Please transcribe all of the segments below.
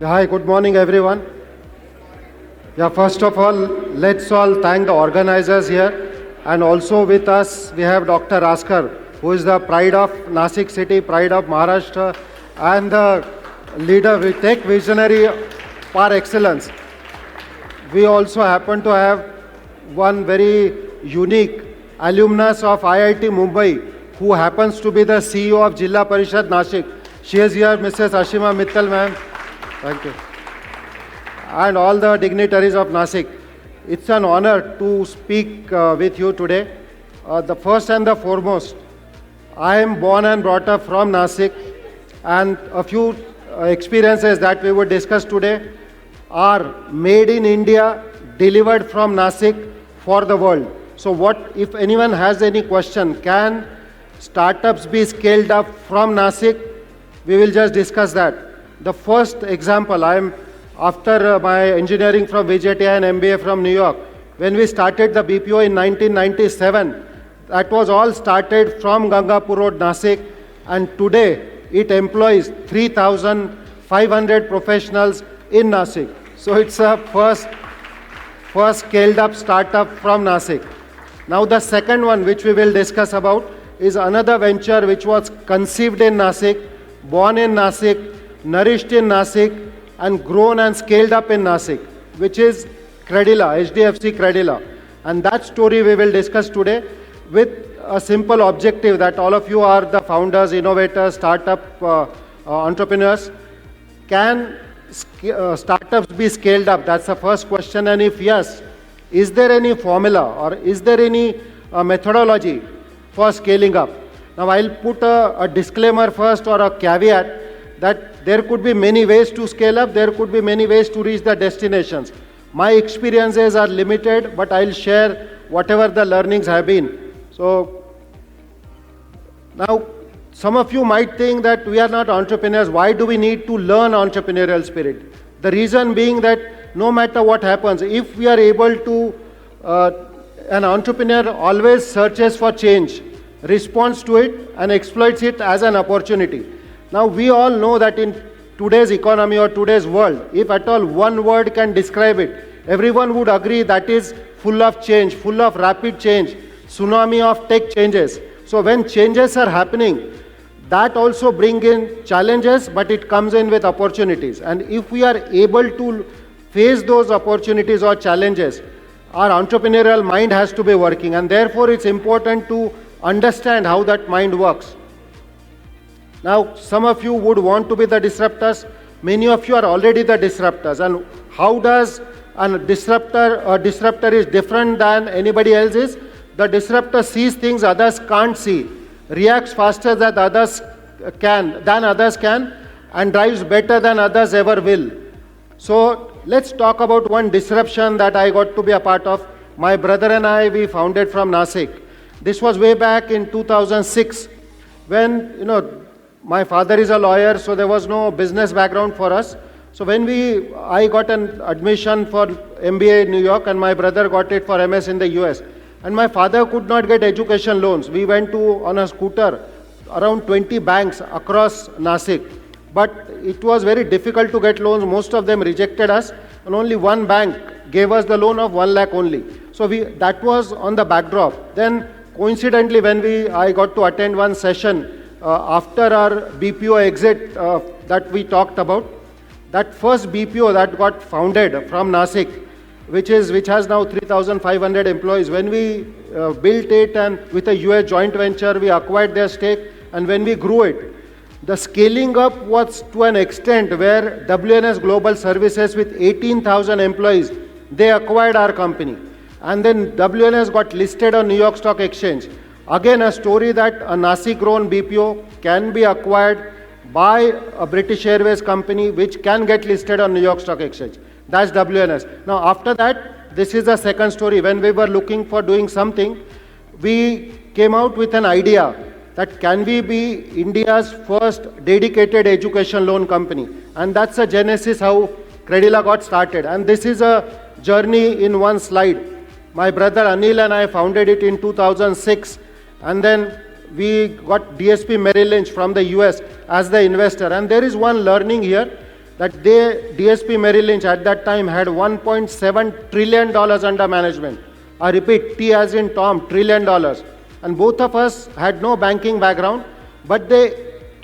Hi, good morning, everyone. First of all, let's all thank the organizers here. And also with us, we have Dr. Raskar, who is the pride of Nasik city, pride of Maharashtra, and the leader, we take visionary par excellence. We also happen to have one very unique alumnus of IIT Mumbai, who happens to be the CEO of Jilla Parishad Nasik. She is here, Mrs. Ashima Mittal, ma'am. Thank you. And all the dignitaries of Nasik. It's an honor to speak with you today. The first and the foremost, I am born and brought up from Nasik, and a few experiences that we would discuss today are made in India, delivered from Nasik for the world. So what, if anyone has any question, can startups be scaled up from Nasik? We will just discuss that. The first example, after my engineering from VJTI and MBA from New York, when we started the BPO in 1997, that was all started from Gangapur Road, Nasik, and today it employs 3,500 professionals in Nasik. So it's a first scaled up startup from Nasik. Now the second one which we will discuss about is another venture which was conceived in Nasik, born in Nasik, nourished in Nasik, and grown and scaled up in Nasik, which is Credila, HDFC Credila. And that story we will discuss today with a simple objective that all of you are the founders, innovators, startup entrepreneurs. Can startups be scaled up? That's the first question. And if yes, is there any formula or is there any methodology for scaling up? Now I'll put a disclaimer first, or a caveat, that there could be many ways to scale up, there could be many ways to reach the destinations. My experiences are limited, but I'll share whatever the learnings have been. So now some of you might think that we are not entrepreneurs. Why do we need to learn entrepreneurial spirit? The reason being that no matter what happens, if we are able to, an entrepreneur always searches for change, responds to it, and exploits it as an opportunity. Now we all know that in today's economy or today's world, if at all one word can describe it, everyone would agree that is full of change, full of rapid change, tsunami of tech changes. So when changes are happening, that also bring in challenges, but it comes in with opportunities. And if we are able to face those opportunities or challenges, our entrepreneurial mind has to be working, and therefore it's important to understand how that mind works. Now, some of you would want to be the disruptors. Many of you are already the disruptors. And how does a disruptor is different than anybody else is? The disruptor sees things others can't see, reacts faster than others can, and drives better than others ever will. So let's talk about one disruption that I got to be a part of. My brother and I, we founded from Nasik. This was way back in 2006 when, my father is a lawyer, so there was no business background for us. So when I got an admission for MBA in New York, and my brother got it for MS in the US. And my father could not get education loans. We went on a scooter, around 20 banks across Nasik. But it was very difficult to get loans. Most of them rejected us, and only one bank gave us the loan of 1 lakh only. So that was on the backdrop. Then coincidentally, when I got to attend one session after our BPO exit that we talked about, that first BPO that got founded from Nasik, which has now 3,500 employees. When we built it, and with a US joint venture, we acquired their stake, and when we grew it, the scaling up was to an extent where WNS Global Services, with 18,000 employees, they acquired our company. And then WNS got listed on New York Stock Exchange. Again, a story that a Nasik-grown BPO can be acquired by a British Airways company which can get listed on New York Stock Exchange. That's WNS. Now, after that, this is the second story. When we were looking for doing something, we came out with an idea that can we be India's first dedicated education loan company. And that's the genesis how Credila got started. And this is a journey in one slide. My brother Anil and I founded it in 2006. And then we got DSP Merrill Lynch from the US as the investor. And there is one learning here, that DSP Merrill Lynch at that time had $1.7 trillion under management. I repeat, T as in Tom, trillion dollars. And both of us had no banking background, but they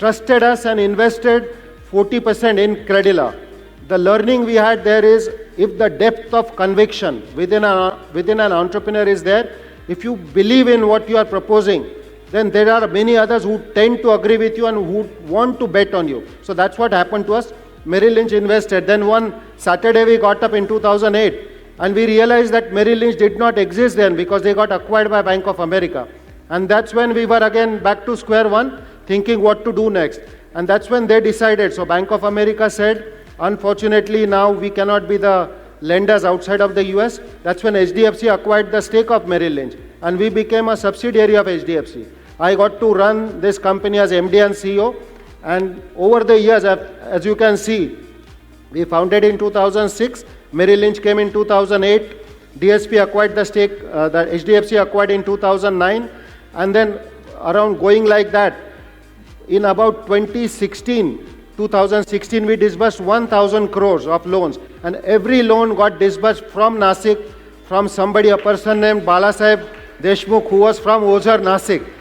trusted us and invested 40% in Credila. The learning we had there is, if the depth of conviction within an entrepreneur is there, if you believe in what you are proposing, then there are many others who tend to agree with you and who want to bet on you. So that's what happened to us. Merrill Lynch invested. Then one Saturday we got up in 2008 and we realized that Merrill Lynch did not exist then because they got acquired by Bank of America. And that's when we were again back to square one, thinking what to do next. And that's when they decided. So Bank of America said, unfortunately now we cannot be the lenders outside of the US. That's when HDFC acquired the stake of Merrill Lynch. And we became a subsidiary of HDFC. I got to run this company as MD and CEO. And over the years, as you can see, we founded in 2006, Merrill Lynch came in 2008, DSP acquired the stake, the HDFC acquired in 2009, and then around going like that, in about 2016, we disbursed 1,000 crores of loans, and every loan got disbursed from Nasik, from somebody, a person named Balasaheb Deshmukh, who was from Ozar, Nasik.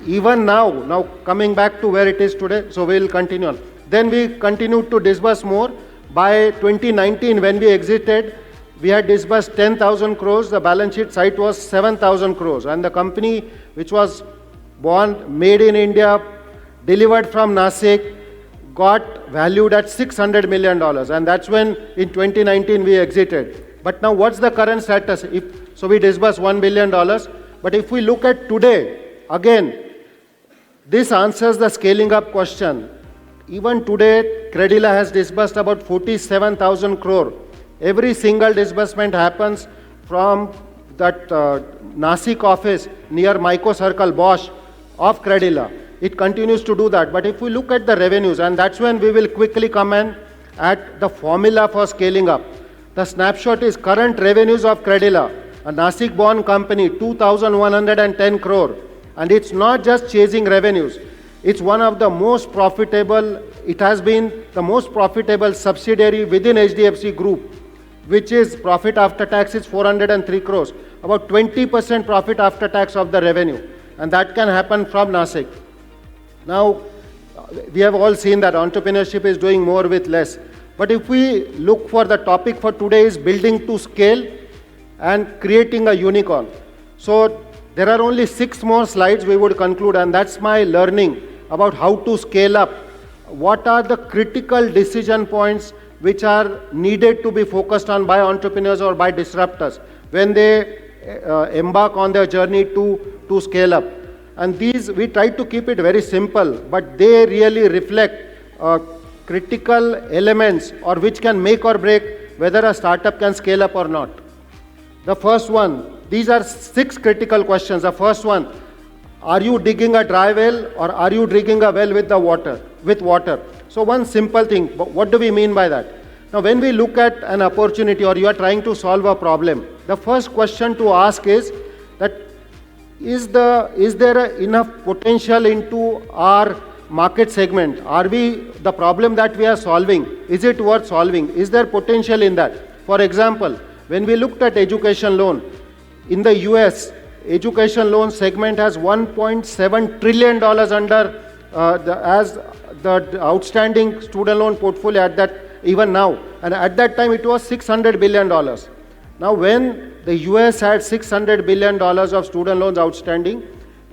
Even now coming back to where it is today, so we will continue on. Then we continued to disburse more. By 2019, when we exited, we had disbursed 10,000 crores. The balance sheet size was 7,000 crores. And the company, which was born, made in India, delivered from Nasik, got valued at $600 million. And that's when, in 2019, we exited. But now, what's the current status? So we disbursed $1 billion. But if we look at today, again, this answers the scaling up question. Even today, Credila has disbursed about 47,000 crore. Every single disbursement happens from that Nasik office near Micro Circle Bosch of Credila. It continues to do that. But if we look at the revenues, and that's when we will quickly come in at the formula for scaling up. The snapshot is current revenues of Credila, a Nasik-born company, 2,110 crore. And it's not just chasing revenues. It's one of the most profitable, it has been the most profitable subsidiary within HDFC Group, which is profit after tax is 403 crores, about 20% profit after tax of the revenue. And that can happen from Nasik. Now, we have all seen that entrepreneurship is doing more with less. But if we look for the topic for today is building to scale and creating a unicorn. So there are only 6 more slides we would conclude, and that's my learning about how to scale up. What are the critical decision points which are needed to be focused on by entrepreneurs or by disruptors when they embark on their journey to scale up. And these, we try to keep it very simple, but they really reflect critical elements or which can make or break whether a startup can scale up or not. The first one, these are 6 critical questions. The first one, are you digging a dry well or are you digging a well with water? So one simple thing, what do we mean by that? Now when we look at an opportunity or you are trying to solve a problem, the first question to ask is that is there enough potential into our market segment? Are the problem that we are solving, is it worth solving? Is there potential in that? For example, when we looked at education loan, in the US, education loan segment has $1.7 trillion under as the outstanding student loan portfolio at that, even now. And at that time, it was $600 billion. Now, when the US had $600 billion of student loans outstanding,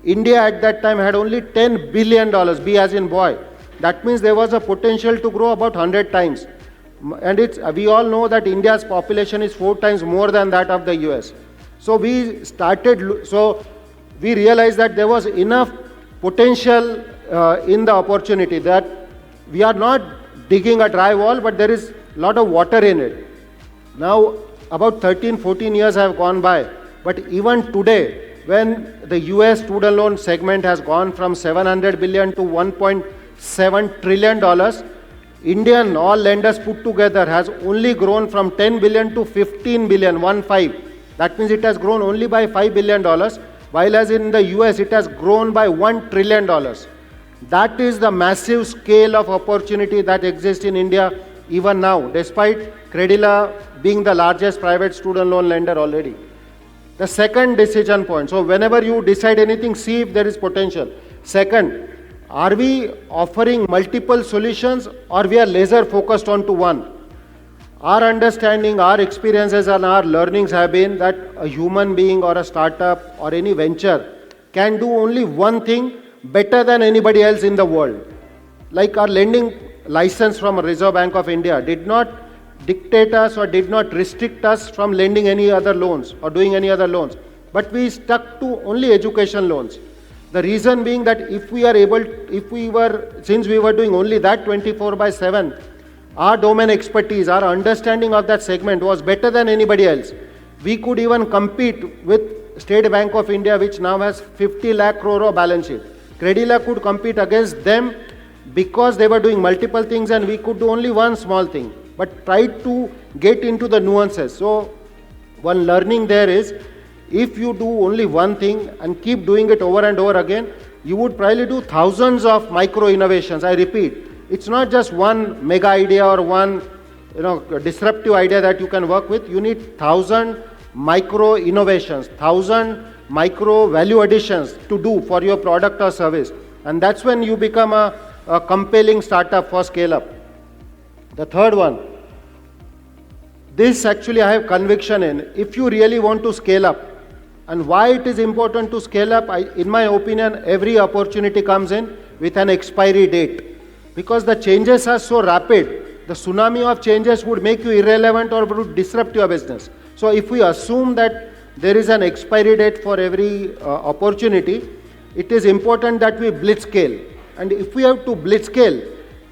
India at that time had only $10 billion, B as in boy. That means there was a potential to grow about 100 times. And we all know that India's population is 4 times more than that of the US. So we realized that there was enough potential in the opportunity, that we are not digging a dry wall, but there is a lot of water in it. Now, about 13, 14 years have gone by, but even today, when the US student loan segment has gone from $700 billion to $1.7 trillion, Indian all lenders put together has only grown from 10 billion to 15 billion, 1-5. That means it has grown only by $5 billion, while as in the US it has grown by $1 trillion. That is the massive scale of opportunity that exists in India even now, despite Credila being the largest private student loan lender already. The second decision point, so whenever you decide anything, see if there is potential. Second, are we offering multiple solutions or we are laser focused onto one? Our understanding, our experiences and our learnings have been that a human being or a startup or any venture can do only one thing better than anybody else in the world. Like our lending license from Reserve Bank of India did not dictate us or did not restrict us from lending any other loans or doing any other loans. But we stuck to only education loans. The reason being that since we were doing only that 24/7, our domain expertise, our understanding of that segment was better than anybody else. We could even compete with State Bank of India, which now has 50 lakh crore of balance sheet. Credila could compete against them because they were doing multiple things and we could do only one small thing, but tried to get into the nuances. So one learning there is, if you do only one thing and keep doing it over and over again, you would probably do thousands of micro innovations. I repeat, it's not just one mega idea or one disruptive idea that you can work with. You need 1,000 micro innovations, 1,000 micro value additions to do for your product or service. And that's when you become a compelling startup for scale up. The third one, this actually I have conviction in. If you really want to scale up, and why it is important to scale up, in my opinion, every opportunity comes in with an expiry date. Because the changes are so rapid, the tsunami of changes would make you irrelevant or would disrupt your business. So if we assume that there is an expiry date for every opportunity, it is important that we blitzscale. And if we have to blitzscale,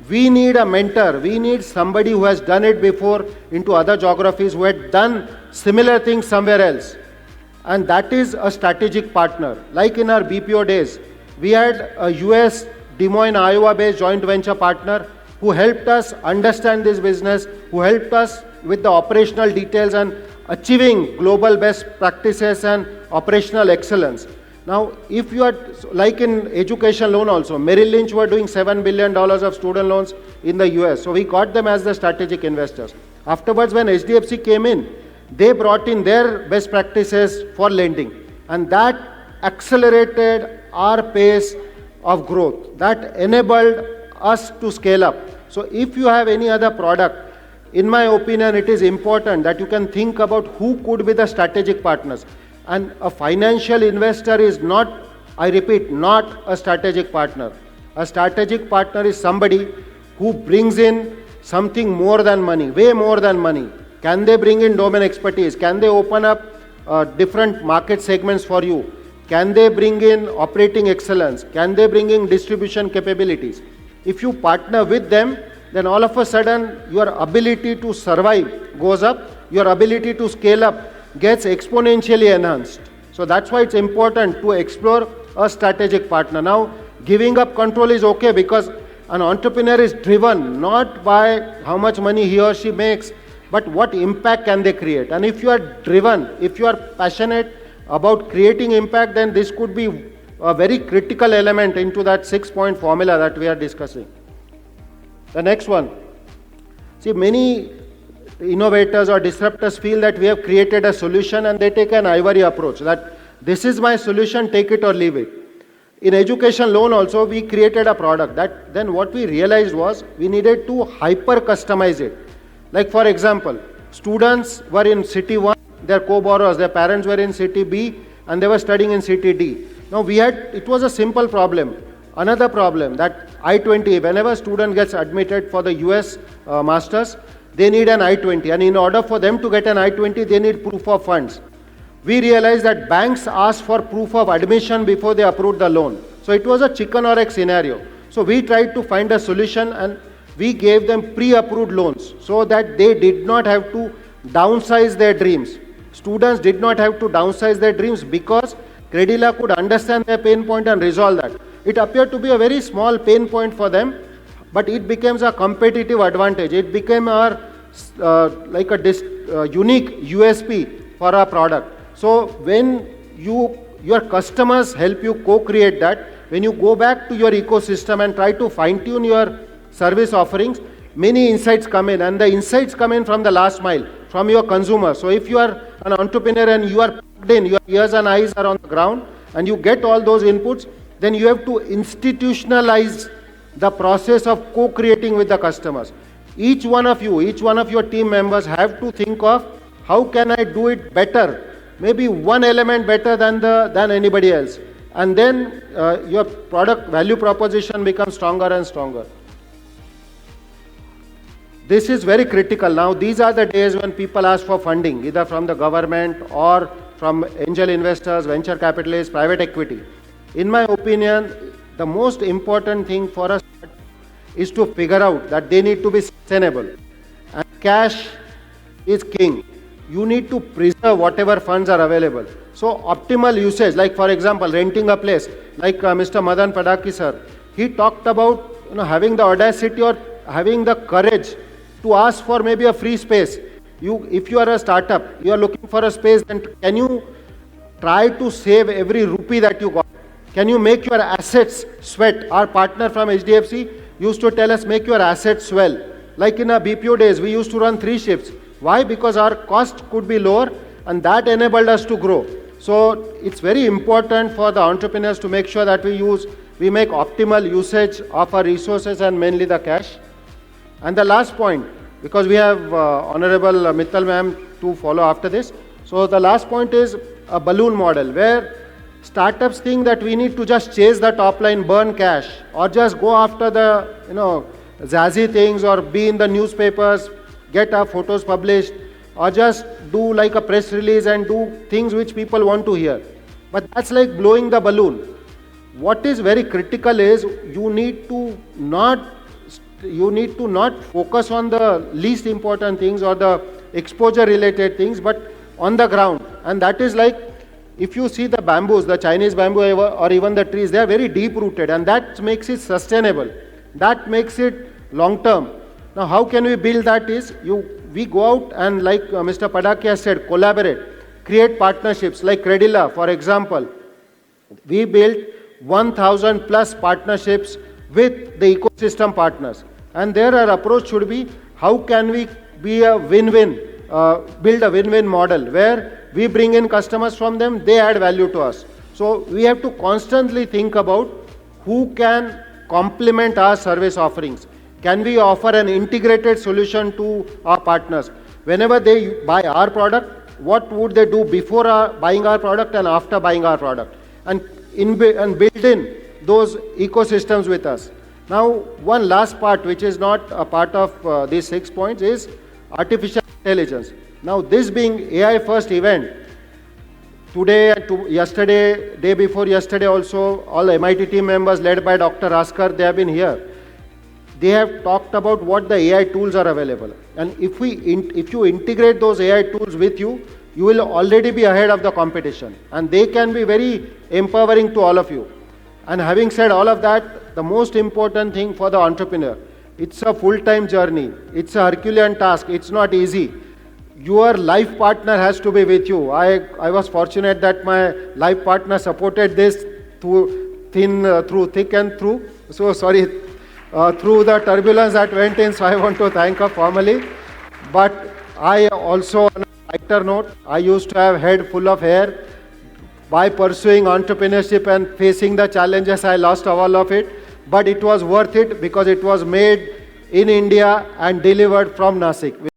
we need a mentor. We need somebody who has done it before into other geographies, who had done similar things somewhere else. And that is a strategic partner. Like in our BPO days, we had a US Des Moines, Iowa-based joint venture partner who helped us understand this business, who helped us with the operational details and achieving global best practices and operational excellence. Now, if you are, like in education loan also, Merrill Lynch were doing $7 billion of student loans in the US. So we got them as the strategic investors. Afterwards, when HDFC came in, they brought in their best practices for lending. And that accelerated our pace of growth. That enabled us to scale up. So if you have any other product, in my opinion, it is important that you can think about who could be the strategic partners. And a financial investor is not, I repeat, not a strategic partner. A strategic partner is somebody who brings in something more than money, way more than money. Can they bring in domain expertise? Can they open up different market segments for you? Can they bring in operating excellence? Can they bring in distribution capabilities? If you partner with them, then all of a sudden your ability to survive goes up, your ability to scale up gets exponentially enhanced. So that's why it's important to explore a strategic partner. Now, giving up control is okay because an entrepreneur is driven not by how much money he or she makes, but what impact can they create. And if you are driven, if you are passionate about creating impact, then this could be a very critical element into that 6-point formula that we are discussing. The next one. See, many innovators or disruptors feel that we have created a solution and they take an ivory approach, that this is my solution, take it or leave it. In education loan also, we created a product that then what we realized was we needed to hyper customize it. Like for example, students were in city 1, their co-borrowers, their parents were in city B and they were studying in city D. Now it was a simple problem. Another problem that I-20, whenever a student gets admitted for the US masters, they need an I-20, and in order for them to get an I-20, they need proof of funds. We realized that banks asked for proof of admission before they approved the loan. So it was a chicken or egg scenario. So we tried to find a solution and we gave them pre-approved loans so that they did not have to downsize their dreams. Students did not have to downsize their dreams because Credila could understand their pain point and resolve that. It appeared to be a very small pain point for them, but it became a competitive advantage. It became our unique USP for our product. So when your customers help you co-create that, when you go back to your ecosystem and try to fine-tune your service offerings, many insights come in, and the insights come in from the last mile, from your consumer. So if you are an entrepreneur and you are plugged in, your ears and eyes are on the ground, and you get all those inputs, then you have to institutionalize the process of co-creating with the customers. Each one of you, each one of your team members have to think of how can I do it better, maybe one element better than anybody else. And then your product value proposition becomes stronger and stronger. This is very critical. Now, these are the days when people ask for funding, either from the government or from angel investors, venture capitalists, private equity. In my opinion, the most important thing for us is to figure out that they need to be sustainable. And cash is king. You need to preserve whatever funds are available. So optimal usage, like for example, renting a place, like Mr. Madan Padaki sir, he talked about having the audacity or having the courage to ask for maybe a free space. If you are a startup, you are looking for a space, then can you try to save every rupee that you got? Can you make your assets sweat? Our partner from HDFC used to tell us, make your assets swell. Like in our BPO days, we used to run 3 shifts. Why? Because our cost could be lower, and that enabled us to grow. So it's very important for the entrepreneurs to make sure that we make optimal usage of our resources and mainly the cash. And the last point, because we have Honorable Mittal ma'am to follow after this. So the last point is a balloon model where startups think that we need to just chase the top line, burn cash, or just go after the zazzy things, or be in the newspapers, get our photos published, or just do like a press release and do things which people want to hear. But that's like blowing the balloon. What is very critical is you need to not focus on the least important things or the exposure related things, but on the ground. And that is like, if you see the bamboos, the Chinese bamboo or even the trees, they are very deep rooted, and that makes it sustainable. That makes it long term. Now, how can we build that is, we go out and, like Mr. Padaki has said, collaborate, create partnerships like Credila, for example. We built 1,000 plus partnerships with the ecosystem partners. And there our approach should be, how can we be a win-win, build a win-win model where we bring in customers from them, they add value to us. So we have to constantly think about who can complement our service offerings. Can we offer an integrated solution to our partners? Whenever they buy our product, what would they do before buying our product and after buying our product? And build in those ecosystems with us. Now, one last part which is not a part of these 6 points is artificial intelligence. Now, this being AI first event, today and yesterday, day before yesterday also, all MIT team members led by Dr. Raskar, they have been here. They have talked about what the AI tools are available. And if you integrate those AI tools with you, you will already be ahead of the competition. And they can be very empowering to all of you. And having said all of that, the most important thing for the entrepreneur, it's a full-time journey. It's a Herculean task. It's not easy. Your life partner has to be with you. I was fortunate that my life partner supported this through thick and through. So sorry, through the turbulence that went in. So I want to thank her formally. But I also, on a lighter note, I used to have head full of hair. By pursuing entrepreneurship and facing the challenges, I lost all of it. But it was worth it because it was made in India and delivered from Nasik.